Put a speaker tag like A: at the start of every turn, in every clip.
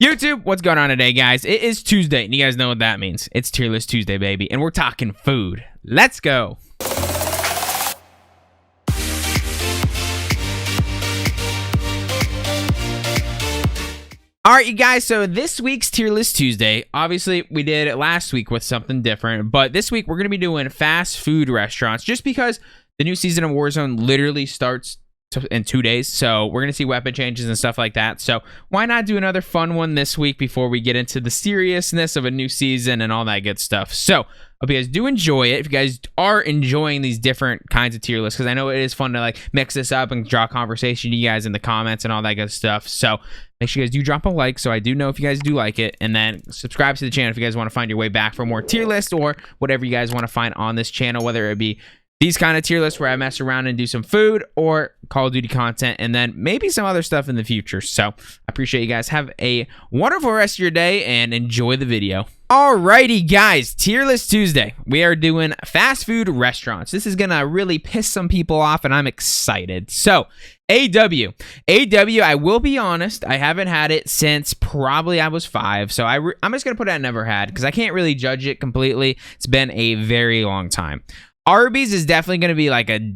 A: YouTube, what's going on today, guys? It is Tuesday, and you guys know what that means. It's Tier List Tuesday, baby, and we're talking food. Let's go. All right, you guys, so this week's Tier List Tuesday, obviously, we did it last week with something different, but this week we're going to be doing fast food restaurants just because the new season of Warzone literally starts in 2 days, so we're gonna see weapon changes and stuff like that. So why not do another fun one this week before we get into the seriousness of a new season and all that good stuff? So hope you guys do enjoy it. If you guys are enjoying these different kinds of tier lists, because I know it is fun to like mix this up and draw conversation to you guys in the comments and all that good stuff. So make sure you guys do drop a like so I do know if you guys do like it, and then subscribe to the channel if you guys want to find your way back for more tier lists or whatever you guys want to find on this channel, whether it be these kind of tier lists where I mess around and do some food or Call of Duty content, and then maybe some other stuff in the future. So I appreciate you guys. Have a wonderful rest of your day and enjoy the video. Alrighty, guys, Tier List Tuesday. We are doing fast food restaurants. This is gonna really piss some people off, and I'm excited. So AW, I will be honest, I haven't had it since probably I was 5. So I'm just gonna put it at never had because I can't really judge it completely. It's been a very long time. Arby's is definitely going to be like I'm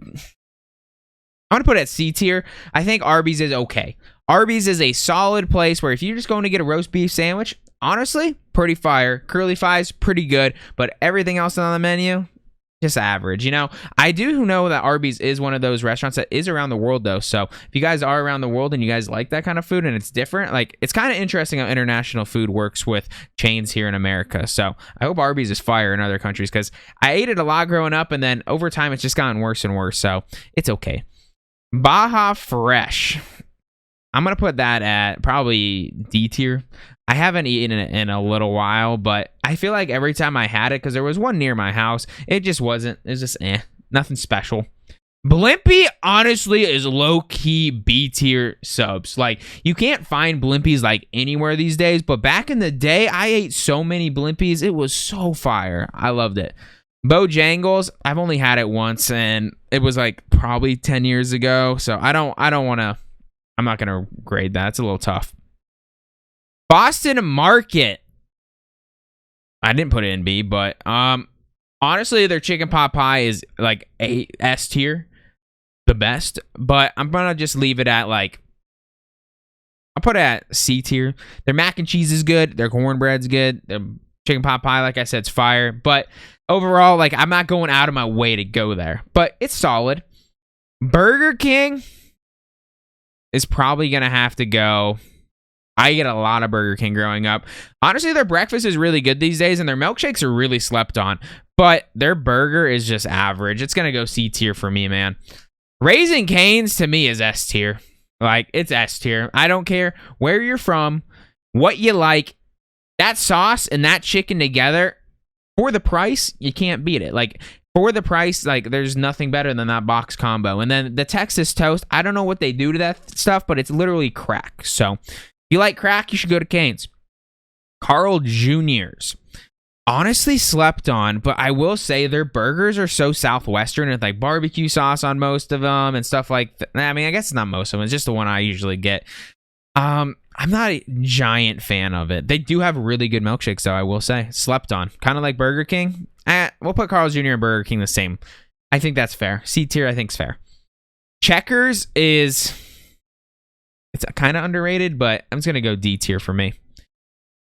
A: going to put it at C tier. I think Arby's is okay. Arby's is a solid place where if you're just going to get a roast beef sandwich, honestly, pretty fire. Curly fries, pretty good. But everything else on the menu, just average. You know, I do know that Arby's is one of those restaurants that is around the world, though. So if you guys are around the world and you guys like that kind of food and it's different, like it's kind of interesting how international food works with chains here in America. So I hope Arby's is fire in other countries because I ate it a lot growing up, and then over time it's just gotten worse and worse. So it's okay. Baja Fresh, I'm going to put that at probably D tier. I haven't eaten it in a little while, but I feel like every time I had it, because there was one near my house, it just wasn't, it was just nothing special. Blimpie, honestly, is low-key B-tier subs. Like, you can't find Blimpies, like, anywhere these days, but back in the day, I ate so many Blimpies, it was so fire. I loved it. Bojangles, I've only had it once, and it was, like, probably 10 years ago, so I'm not gonna grade that. It's a little tough. Boston Market, I didn't put it in B, but honestly, their chicken pot pie is like a S tier, the best. But I'm gonna just leave it at like, I'll put it at C tier. Their mac and cheese is good. Their cornbread's good. Their chicken pot pie, like I said, is fire. But overall, like I'm not going out of my way to go there, but it's solid. Burger King is probably gonna have to go. I get a lot of Burger King growing up. Honestly, their breakfast is really good these days, and their milkshakes are really slept on. But their burger is just average. It's going to go C tier for me, man. Raising Cane's, to me, is S tier. Like, it's S tier. I don't care where you're from, what you like. That sauce and that chicken together, for the price, you can't beat it. Like, for the price, like, there's nothing better than that box combo. And then the Texas toast, I don't know what they do to that stuff, but it's literally crack. So if you like crack, you should go to Cane's. Carl Jr.'s. Honestly slept on, but I will say their burgers are so Southwestern with like barbecue sauce on most of them and stuff like that. I mean, I guess it's not most of them. It's just the one I usually get. I'm not a giant fan of it. They do have really good milkshakes, though, I will say. Slept on. Kind of like Burger King. We'll put Carl Jr. and Burger King the same. I think that's fair. C tier, I think is fair. Checkers is... It's kind of underrated, but I'm just going to go D tier for me.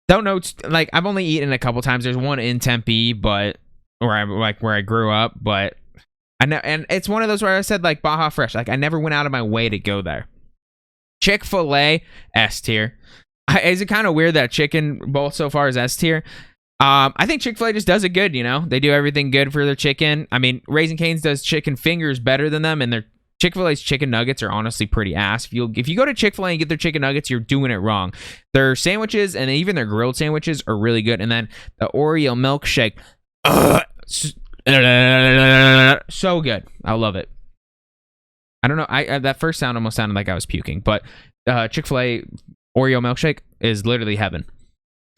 A: Don't know, like, I've only eaten it a couple times. There's one in Tempe, but, where I grew up, but, I know, and it's one of those where I said, like, Baja Fresh. Like, I never went out of my way to go there. Chick-Fil-A, S tier. Is it kind of weird that chicken both so far is S tier? I think Chick-fil-A just does it good, you know? They do everything good for their chicken. I mean, Raising Cane's does chicken fingers better than them, and their Chick-fil-A's chicken nuggets are honestly pretty ass. If you go to Chick-fil-A and get their chicken nuggets, you're doing it wrong. Their sandwiches and even their grilled sandwiches are really good. And then the Oreo milkshake, so good. I love it. I don't know. That first sound almost sounded like I was puking, but Chick-fil-A Oreo milkshake is literally heaven.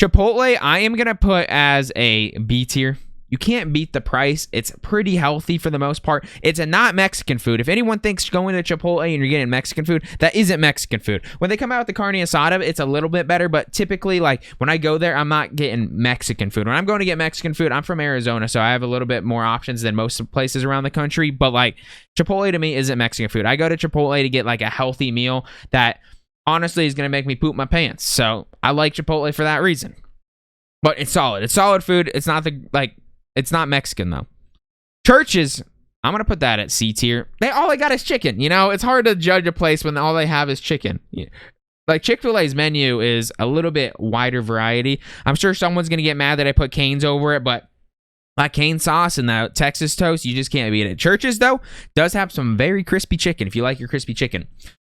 A: Chipotle, I am gonna put as a B tier. You can't beat the price. It's pretty healthy for the most part. It's a not Mexican food. If anyone thinks going to Chipotle and you're getting Mexican food, that isn't Mexican food. When they come out with the carne asada, it's a little bit better, but typically, like, when I go there, I'm not getting Mexican food. When I'm going to get Mexican food, I'm from Arizona, so I have a little bit more options than most places around the country, but, like, Chipotle to me isn't Mexican food. I go to Chipotle to get, like, a healthy meal that honestly is going to make me poop my pants, so I like Chipotle for that reason. But it's solid. It's solid food. It's not it's not Mexican though. Churches, I'm gonna put that at C tier. All they got is chicken. You know, it's hard to judge a place when all they have is chicken. Like Chick-fil-A's menu is a little bit wider variety. I'm sure someone's gonna get mad that I put canes over it, but that cane sauce and that Texas toast, you just can't beat it. Churches though does have some very crispy chicken if you like your crispy chicken.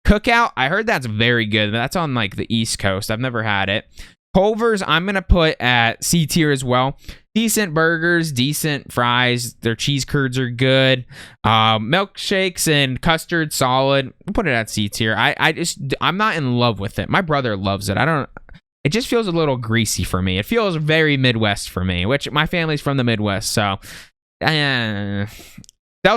A: Cookout, I heard that's very good. That's on like the East Coast. I've never had it. Culver's, I'm going to put at C tier as well. Decent burgers, decent fries. Their cheese curds are good. Milkshakes and custard, solid. I'll put it at C tier. I'm not in love with it. My brother loves it. It just feels a little greasy for me. It feels very Midwest for me, which my family's from the Midwest. So, Del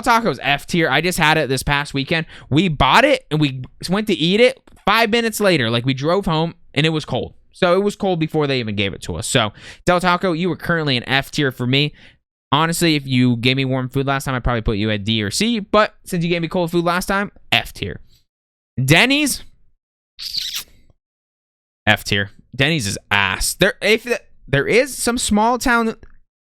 A: Taco's F tier. I just had it this past weekend. We bought it and we went to eat it 5 minutes later. Like, we drove home and it was cold. So it was cold before they even gave it to us. So Del Taco, you were currently an F tier for me. Honestly, if you gave me warm food last time, I'd probably put you at D or C. But since you gave me cold food last time, F tier. Denny's, F tier. Denny's is ass. There is some small town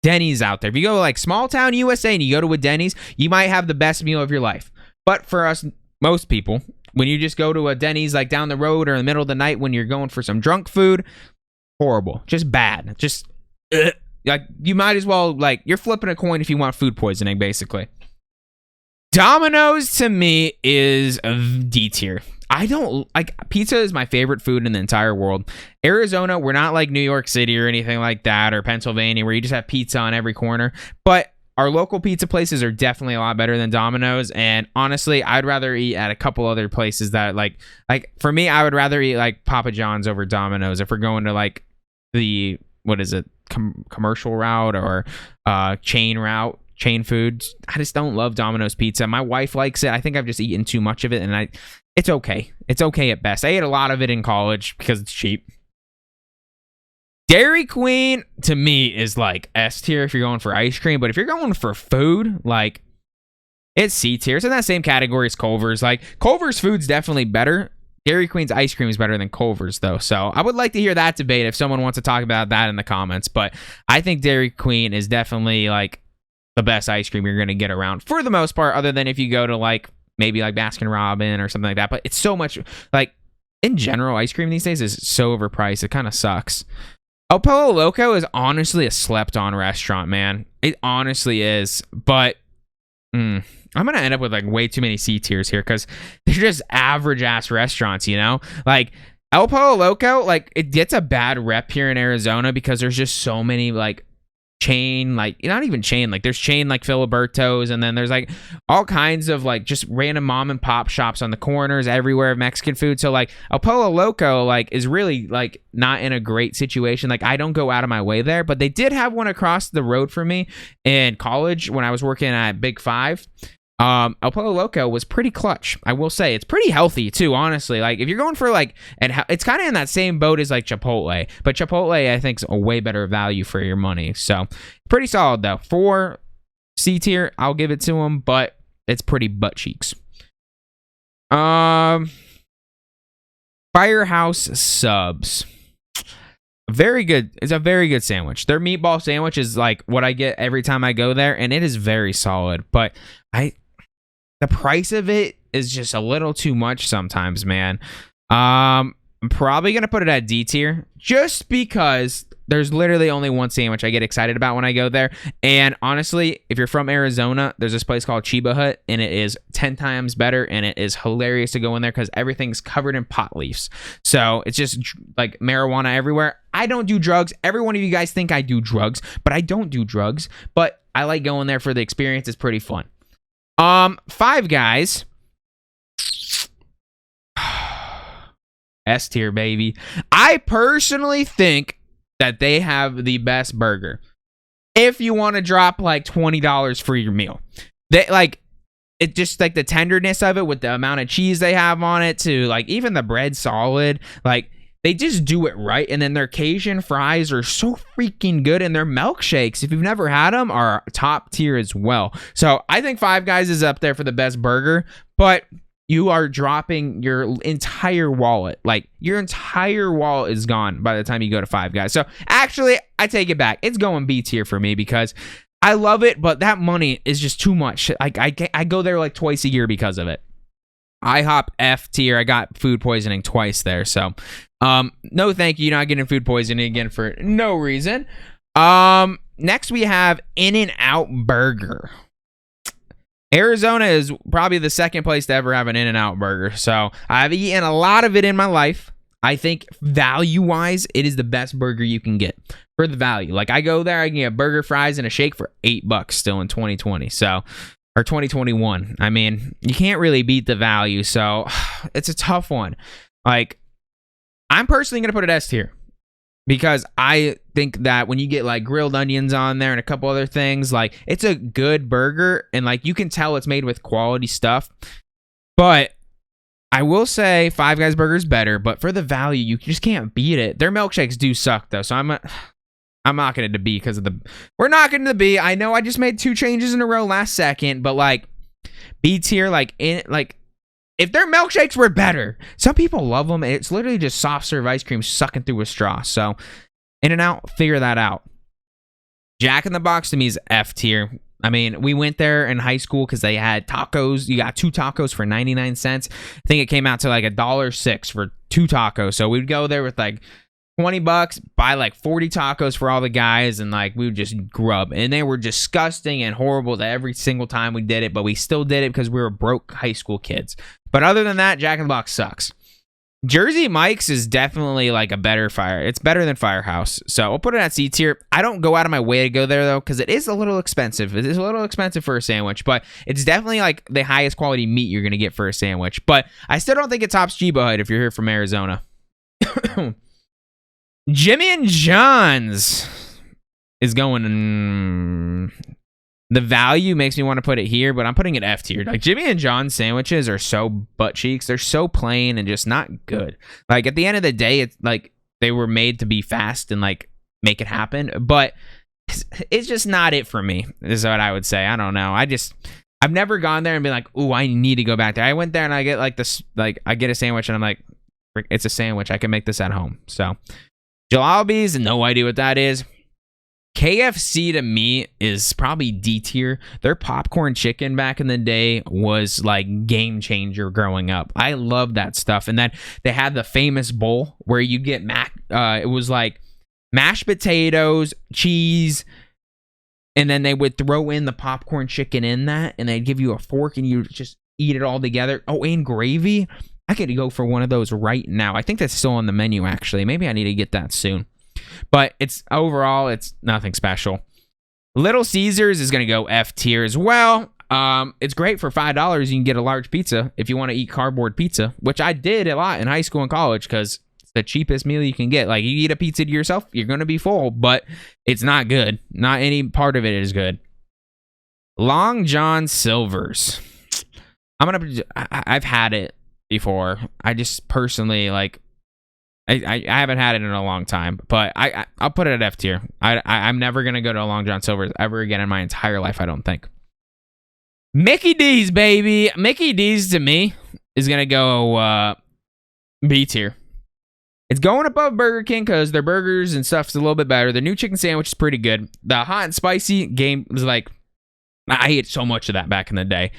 A: Denny's out there. If you go like small town USA and you go to a Denny's, you might have the best meal of your life. But for us, most people, when you just go to a Denny's like down the road or in the middle of the night when you're going for some drunk food, horrible. Just bad. Just like you might as well, like, you're flipping a coin if you want food poisoning, basically. Domino's to me is a D tier. I don't like pizza is my favorite food in the entire world. Arizona, we're not like New York City or anything like that, or Pennsylvania where you just have pizza on every corner, but our local pizza places are definitely a lot better than Domino's, and honestly, I'd rather eat at a couple other places that like for me, I would rather eat like Papa John's over Domino's if we're going to like the commercial route or chain foods. I just don't love Domino's pizza. My wife likes it. I think I've just eaten too much of it, and it's okay. It's okay at best. I ate a lot of it in college because it's cheap. Dairy Queen, to me, is like S tier if you're going for ice cream. But if you're going for food, like, it's C tier. It's in that same category as Culver's. Like, Culver's food's definitely better. Dairy Queen's ice cream is better than Culver's, though. So I would like to hear that debate if someone wants to talk about that in the comments. But I think Dairy Queen is definitely, like, the best ice cream you're going to get around for the most part, other than if you go to, like, maybe, like, Baskin-Robbins or something like that. But it's so much, like, in general, ice cream these days is so overpriced. It kind of sucks. Pollo Loco is honestly a slept-on restaurant, man. It honestly is. But I'm going to end up with, like, way too many C tiers here because they're just average-ass restaurants, you know? Like, El Pollo Loco, like, it gets a bad rep here in Arizona because there's just so many, like, chain, like, not even chain, like, there's chain, like, Filiberto's, and then there's, like, all kinds of, like, just random mom and pop shops on the corners everywhere of Mexican food. So, like, El Pollo Loco, like, is really, like, not in a great situation. Like, I don't go out of my way there, but they did have one across the road from me in college when I was working at Big Five. El Pollo Loco was pretty clutch. I will say it's pretty healthy too, honestly. Like, if you're going for like, and it's kind of in that same boat as like Chipotle, but Chipotle I think is a way better value for your money. So pretty solid though. For C tier, I'll give it to them, but it's pretty butt cheeks. Firehouse Subs. Very good. It's a very good sandwich. Their meatball sandwich is like what I get every time I go there, and it is very solid. But the price of it is just a little too much sometimes, man. I'm probably gonna put it at D tier just because there's literally only one sandwich I get excited about when I go there. And honestly, if you're from Arizona, there's this place called Chiba Hut, and it is 10 times better, and it is hilarious to go in there because everything's covered in pot leaves. So it's just like marijuana everywhere. I don't do drugs. Every one of you guys think I do drugs, but I don't do drugs. But I like going there for the experience. It's pretty fun. Five Guys. S tier, baby. I personally think that they have the best burger. if you want to drop like $20 for your meal. They like it, just like the tenderness of it with the amount of cheese they have on it, to like even the bread solid, like they just do it right. And then their Cajun fries are so freaking good, and their milkshakes, if you've never had them, are top tier as well. So I think Five Guys is up there for the best burger, but you are dropping your entire wallet. Like, your entire wallet is gone by the time you go to Five Guys. So actually, I take it back. It's going B tier for me because I love it, but that money is just too much. Like, I go there like twice a year because of it. IHOP F tier. I got food poisoning twice there. So, no thank you. Not getting food poisoning again for no reason. Next we have In-N-Out Burger. Arizona is probably the second place to ever have an In-N-Out burger. So I've eaten a lot of it in my life. I think value-wise, it is the best burger you can get for the value. Like, I go there, I can get burger, fries, and a shake for $8 still in 2020. So, or 2021. I mean, you can't really beat the value. So it's a tough one. Like, I'm personally going to put it S tier, because I think that when you get like grilled onions on there and a couple other things, like, it's a good burger, and like, you can tell it's made with quality stuff. But I will say Five Guys burger is better, but for the value, you just can't beat it. Their milkshakes do suck though, so I'm knocking it to B because of the. We're knocking it to B. I know I just made 2 changes in a row last second, but like, B tier, like, if their milkshakes were better, some people love them. It's literally just soft serve ice cream sucking through a straw. So, In-N-Out, figure that out. Jack in the Box to me is F tier. I mean, we went there in high school because they had tacos. You got 2 tacos for 99 cents. I think it came out to like $1.06 for 2 tacos. So we'd go there with like $20, buy like 40 tacos for all the guys, and like, we would just grub. And they were disgusting and horrible every single time we did it, but we still did it because we were broke high school kids. But other than that, Jack in the Box sucks. Jersey Mike's is definitely like a better It's better than Firehouse. So we'll put it at C tier. I don't go out of my way to go there though, because it is a little expensive. It is a little expensive for a sandwich, but it's definitely like the highest quality meat you're going to get for a sandwich. But I still don't think it tops Chiba Hut if you're here from Arizona. Jimmy and John's is going. The value makes me want to put it here, but I'm putting it F tier. Like, Jimmy and John's sandwiches are so butt cheeks. They're so plain and just not good. Like, at the end of the day, it's like they were made to be fast and like make it happen, but it's just not it for me, is what I would say. I don't know. I've never gone there and been like, ooh, I need to go back there. I went there and I get like this, like, I get a sandwich and I'm like, it's a sandwich. I can make this at home. So, Jalabi's, no idea what that is. KFC to me is probably D tier. Their popcorn chicken back in the day was like game changer growing up. I love that stuff. And then they had the famous bowl where you get it was like mashed potatoes, cheese, and then they would throw in the popcorn chicken in that, and they'd give you a fork and you just eat it all together. Oh, and gravy. I could go for one of those right now. I think that's still on the menu, actually. Maybe I need to get that soon. But overall, it's nothing special. Little Caesars is going to go F tier as well. It's great for $5. You can get a large pizza if you want to eat cardboard pizza, which I did a lot in high school and college because it's the cheapest meal you can get. Like, you eat a pizza to yourself, you're going to be full, but it's not good. Not any part of it is good. Long John Silver's. I've had it before. I just personally like. I haven't had it in a long time, but I'll put it at F tier. I'm never gonna go to a Long John Silver's ever again in my entire life, I don't think. Mickey D's, baby. Mickey D's to me is gonna go B tier. It's going above Burger King because their burgers and stuff's a little bit better. The new chicken sandwich is pretty good. The hot and spicy game was like, I ate so much of that back in the day.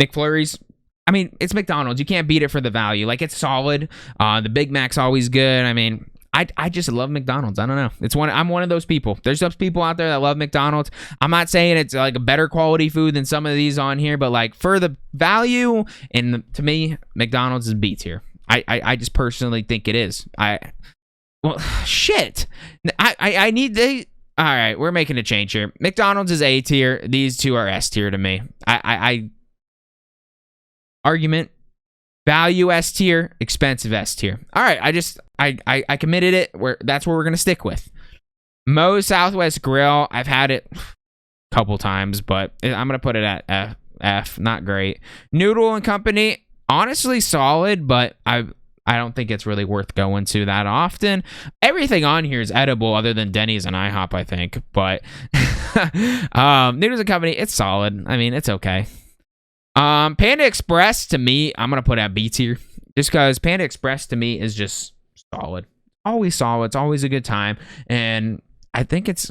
A: McFlurry's. I mean, it's McDonald's. You can't beat it for the value. Like, it's solid. The Big Mac's always good. I mean, I just love McDonald's. I don't know. I'm one of those people. There's those people out there that love McDonald's. I'm not saying it's like a better quality food than some of these on here, but like for the value, and to me, McDonald's is B tier. I just personally think it is. Shit. I need the. All right, we're making a change here. McDonald's is A tier. These two are S tier to me. Argument, value S tier, expensive S tier. All right, I committed it. That's where we're gonna stick with. Moe's Southwest Grill, I've had it a couple times, but I'm going to put it at F. Not great. Noodle and Company, honestly solid, but I don't think it's really worth going to that often. Everything on here is edible other than Denny's and IHOP, I think. But Noodles and Company, it's solid. I mean, it's okay. Panda Express, to me, I'm going to put at B tier. Just because Panda Express, to me, is just solid. Always solid. It's always a good time. And I think it's,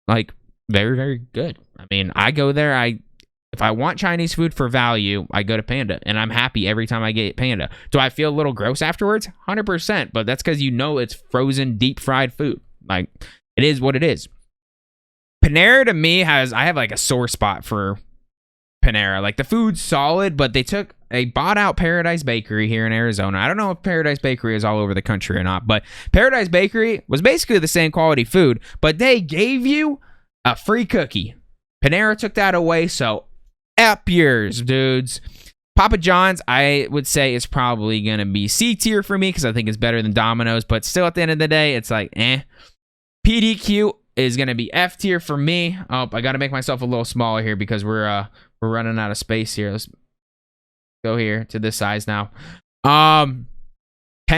A: like, very, very good. I mean, I go there. If I want Chinese food for value, I go to Panda, and I'm happy every time I get Panda. Do I feel a little gross afterwards? 100%, but that's because it's frozen, deep-fried food. Like, it is what it is. Panera, to me, I have, like, a sore spot for Panera. Like, the food's solid, but they bought out Paradise Bakery here in Arizona. I don't know if Paradise Bakery is all over the country or not, but Paradise Bakery was basically the same quality food, but they gave you a free cookie. Panera took that away, so up yours, dudes. Papa John's, I would say, is probably going to be C tier for me because I think it's better than Domino's, but still at the end of the day, it's like, eh. PDQ is going to be F tier for me. Oh, I got to make myself a little smaller here because we're running out of space here. Let's go here to this size now. Penn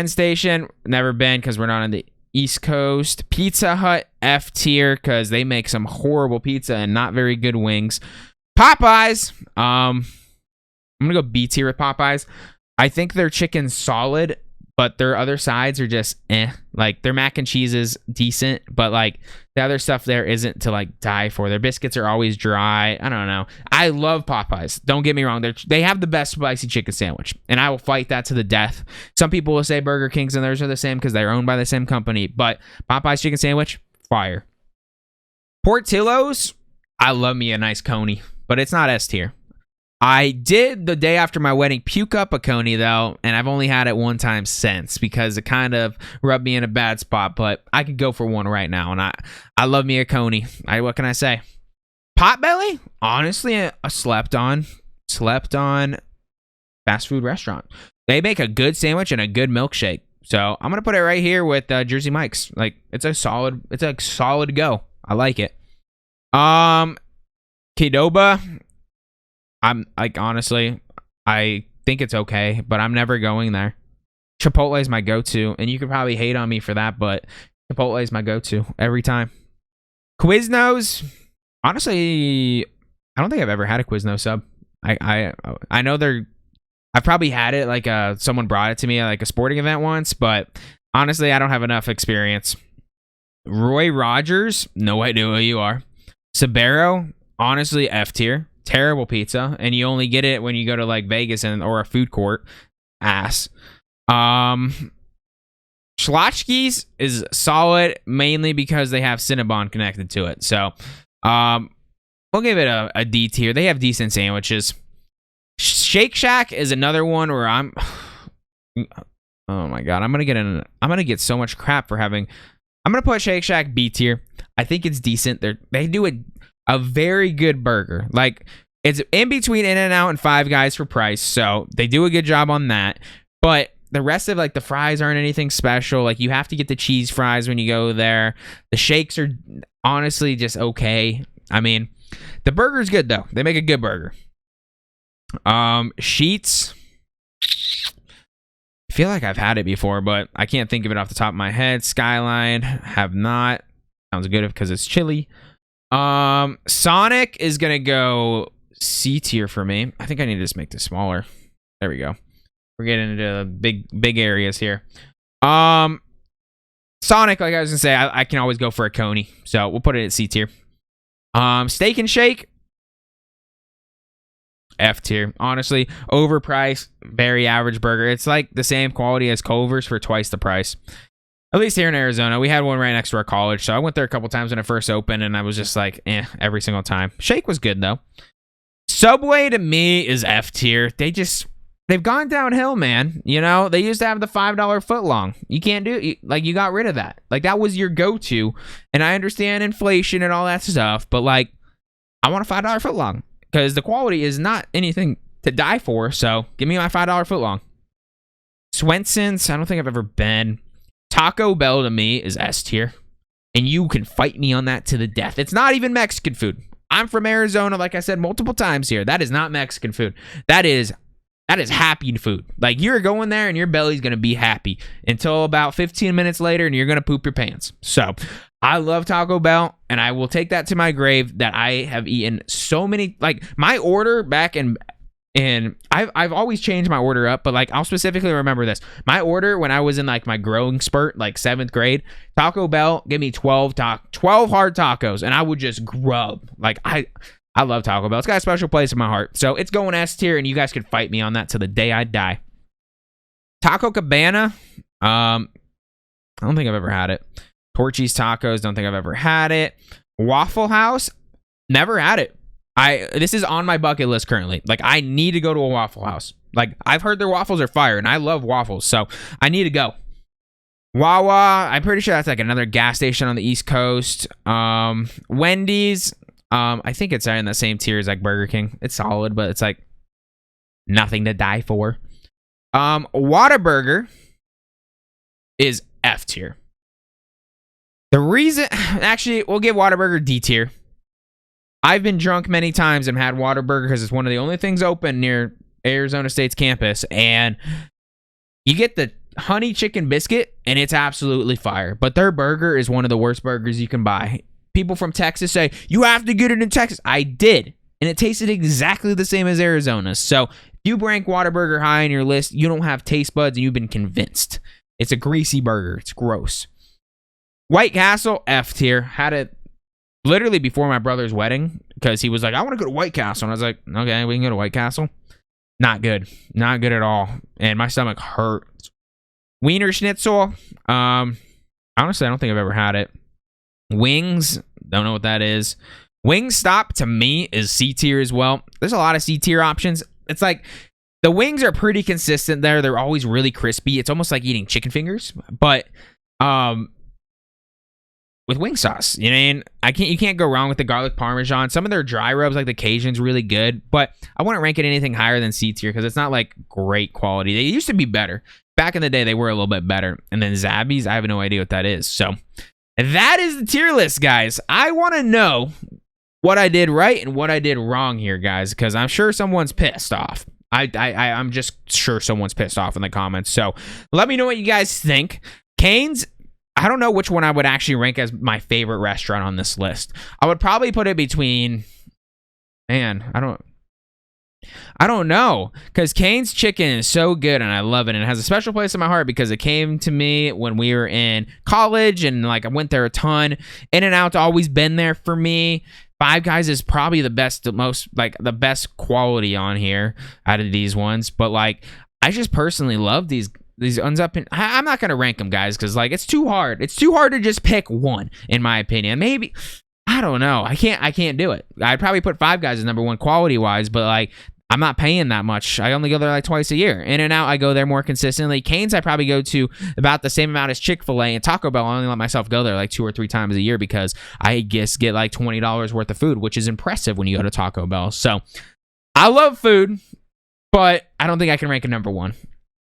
A: Station, never been because we're not on the East Coast. Pizza Hut, F tier because they make some horrible pizza and not very good wings. Popeyes, I'm gonna go B tier with Popeyes. I think their chicken's solid, but their other sides are just eh. Like, their mac and cheese is decent, but like the other stuff there isn't to like die for. Their biscuits are always dry. I don't know. I love Popeyes. Don't get me wrong. They have the best spicy chicken sandwich, and I will fight that to the death. Some people will say Burger King's and theirs are the same because they're owned by the same company, but Popeyes chicken sandwich, fire. Portillo's, I love me a nice coney, but it's not S tier. I did the day after my wedding puke up a coney though, and I've only had it one time since because it kind of rubbed me in a bad spot, but I could go for one right now, and I love me a coney. What can I say? Potbelly, honestly, a slept on fast food restaurant. They make a good sandwich and a good milkshake. So I'm gonna put it right here with Jersey Mike's. Like, it's a solid go. I like it. Qdoba, I'm like, honestly, I think it's okay, but I'm never going there. Chipotle is my go-to, and you could probably hate on me for that, but Chipotle is my go-to every time. Quiznos, honestly, I don't think I've ever had a Quiznos sub. I know I've probably had it, like someone brought it to me at like a sporting event once, but honestly, I don't have enough experience. Roy Rogers, no idea who you are. Sbarro, honestly, F tier. Terrible pizza, and you only get it when you go to like Vegas or a food court. Ass. Schlotzsky's is solid, mainly because they have Cinnabon connected to it. So, we'll give it a D tier. They have decent sandwiches. Shake Shack is another one where I'm. Oh my god, I'm gonna get so much crap for having. I'm gonna put Shake Shack B tier. I think it's decent. They do a very good burger. Like, it's in between In-N-Out and Five Guys for price, so they do a good job on that. But the rest of like the fries aren't anything special. Like, you have to get the cheese fries when you go there. The shakes are honestly just okay. I mean, the burger's good though. They make a good burger. Sheets, I feel like I've had it before, but I can't think of it off the top of my head. Skyline, have not. Sounds good because it's chili. Sonic is gonna go C tier for me. I think I need to just make this smaller. There we go. We're getting into big areas here. Sonic, like I was gonna say, I can always go for a coney, so we'll put it at C tier. Steak and Shake, F tier. Honestly, overpriced, very average burger. It's like the same quality as Culver's for twice the price. At least here in Arizona. We had one right next to our college, so I went there a couple times when it first opened, and I was just like, every single time. Shake was good, though. Subway, to me, is F tier. They've gone downhill, man. You know, they used to have the $5 footlong. You can't do it. Like, you got rid of that. Like, that was your go-to, and I understand inflation and all that stuff, but, like, I want a $5 footlong, because the quality is not anything to die for, so give me my $5 footlong. Swenson's, I don't think I've ever been. Taco Bell, to me, is S tier. And you can fight me on that to the death. It's not even Mexican food. I'm from Arizona, like I said multiple times here. That is not Mexican food. That is happy food. Like, you're going there and your belly's going to be happy until about 15 minutes later and you're going to poop your pants. So, I love Taco Bell, and I will take that to my grave that I have eaten so many, like, my order back in, and I've always changed my order up, but like, I'll specifically remember this. My order when I was in like my growing spurt, like 7th grade, Taco Bell gave me 12 hard tacos, and I would just grub. Like, I love Taco Bell. It's got a special place in my heart. So it's going S tier, and you guys can fight me on that to the day I die. Taco Cabana, I don't think I've ever had it. Torchy's Tacos, don't think I've ever had it. Waffle House, never had it. This is on my bucket list currently. Like, I need to go to a Waffle House. Like, I've heard their waffles are fire, and I love waffles, so I need to go. Wawa, I'm pretty sure that's like another gas station on the East Coast. Wendy's, I think it's in the same tier as like Burger King. It's solid, but it's like nothing to die for. Whataburger is F tier. The reason, actually, we'll give Whataburger D tier. I've been drunk many times and had Whataburger because it's one of the only things open near Arizona State's campus, and you get the honey chicken biscuit, and it's absolutely fire. But their burger is one of the worst burgers you can buy. People from Texas say, you have to get it in Texas. I did, and it tasted exactly the same as Arizona's. So if you rank Whataburger high on your list, you don't have taste buds, and you've been convinced. It's a greasy burger. It's gross. White Castle, F tier. Had it literally before my brother's wedding because he was like, I want to go to White Castle. And I was like, okay, we can go to White Castle. Not good. Not good at all. And my stomach hurt. Wiener Schnitzel. Honestly, I don't think I've ever had it. Wings. Don't know what that is. Wingstop, to me, is C tier as well. There's a lot of C tier options. It's like, the wings are pretty consistent there. They're always really crispy. It's almost like eating chicken fingers. But, with wing sauce, you know, you can't go wrong with the garlic parmesan. Some of their dry rubs, like the Cajun's, really good, but I wouldn't rank it anything higher than C tier because it's not like great quality. They used to be better. Back in the day, they were a little bit better. And then Zabby's, I have no idea what that is. So that is the tier list, guys. I want to know what I did right and what I did wrong here, guys, because I'm sure someone's pissed off. I'm just sure someone's pissed off in the comments. So let me know what you guys think. Cane's, I don't know which one I would actually rank as my favorite restaurant on this list. I would probably put it between, man, I don't know, because Cane's chicken is so good and I love it, and it has a special place in my heart because it came to me when we were in college and like I went there a ton. In-N-Out's always been there for me. Five Guys is probably the best quality on here out of these ones, but like I just personally love these ones up in, I'm not gonna rank them, guys, because like it's too hard. It's too hard to just pick one, in my opinion. Maybe, I don't know. I can't do it. I'd probably put Five Guys as number one quality wise, but like I'm not paying that much. I only go there like twice a year. In-N-Out, I go there more consistently. Cane's, I probably go to about the same amount as Chick-Fil-A, and Taco Bell, I only let myself go there like 2 or 3 times a year because I guess get like $20 worth of food, which is impressive when you go to Taco Bell. So I love food, but I don't think I can rank it number one.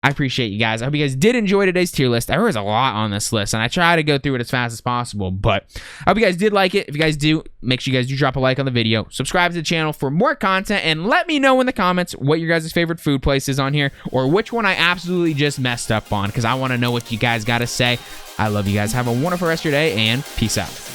A: I appreciate you guys. I hope you guys did enjoy today's tier list. There was a lot on this list, and I try to go through it as fast as possible, but I hope you guys did like it. If you guys do, make sure you guys do drop a like on the video. Subscribe to the channel for more content, and let me know in the comments what your guys' favorite food place is on here, or which one I absolutely just messed up on, because I want to know what you guys got to say. I love you guys. Have a wonderful rest of your day, and peace out.